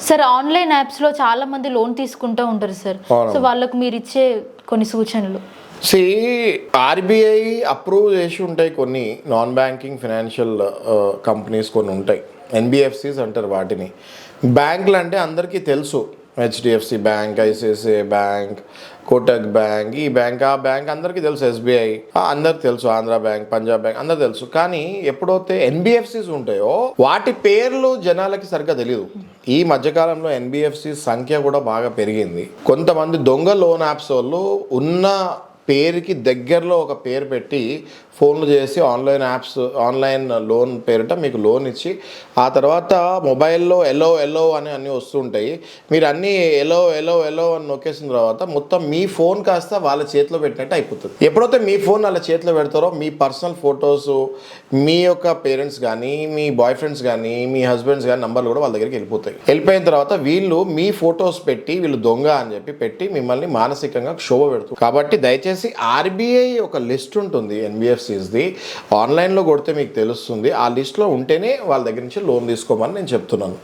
Sir online యాప్స్లో చాలా మంది లోన్ తీసుకుంటూ ఉంటారు సార్. సో వాళ్ళకు మీరు ఇచ్చే కొన్ని సూచనలు. ఆర్బీఐ అప్రూవ్ చేసి ఉంటాయి కొన్ని నాన్ బ్యాంకింగ్ ఫైనాన్షియల్ కంపెనీస్ కొన్ని ఉంటాయి, ఎన్బిఎఫ్సిస్ అంటారు వాటిని. బ్యాంకులు అంటే అందరికీ తెలుసు, HDFC bank, ICICI bank, Kotak bank, ఈ బ్యాంక్ ఆ బ్యాంక్ అందరికీ తెలుసు, ఎస్బీఐ అందరికి తెలుసు, ఆంధ్ర బ్యాంక్, పంజాబ్ బ్యాంక్ అందరికి తెలుసు. కానీ ఎప్పుడైతే ఎన్బిఎఫ్సిస్ ఉంటాయో వాటి పేర్లు జనాలకి సరిగ్గా తెలియదు. ఈ మధ్యకాలంలో ఎన్బిఎఫ్సి సంఖ్య కూడా బాగా పెరిగింది. కొంతమంది దొంగ లోన్ యాప్స్ వాళ్ళు ఉన్న పేరుకి దగ్గరలో ఒక పేరు పెట్టి ఫోన్లు చేసి ఆన్లైన్ లోన్ పేరిట మీకు లోన్ ఇచ్చి ఆ తర్వాత మొబైల్లో ఎలో అని అన్నీ వస్తుంటాయి. మీరు అన్నీ ఎలో అని నొక్కేసిన తర్వాత మొత్తం మీ ఫోన్ కాస్త వాళ్ళ చేతిలో పెట్టినట్టు అయిపోతుంది. ఎప్పుడైతే మీ ఫోన్ వాళ్ళ చేతిలో పెడతారో మీ పర్సనల్ ఫొటోస్, మీ యొక్క పేరెంట్స్ కానీ, మీ బాయ్ ఫ్రెండ్స్ కానీ, మీ హస్బెండ్స్ కానీ నంబర్లు కూడా వాళ్ళ దగ్గరికి వెళ్ళిపోతాయి. వెళ్ళిపోయిన తర్వాత వీళ్ళు మీ ఫొటోస్ పెట్టి వీళ్ళు దొంగ అని చెప్పి పెట్టి మిమ్మల్ని మానసికంగా క్షోభ పెడుతుంది. కాబట్టి దయచేసి ఆర్బీఐ ఒక లిస్ట్ ఉంటుంది ఎన్బిఎఫ్సిస్ది, ఆన్లైన్లో కొడితే మీకు తెలుస్తుంది. ఆ లిస్ట్లో ఉంటేనే వాళ్ళ దగ్గర నుంచి లోన్ తీసుకోమని నేను చెప్తున్నాను.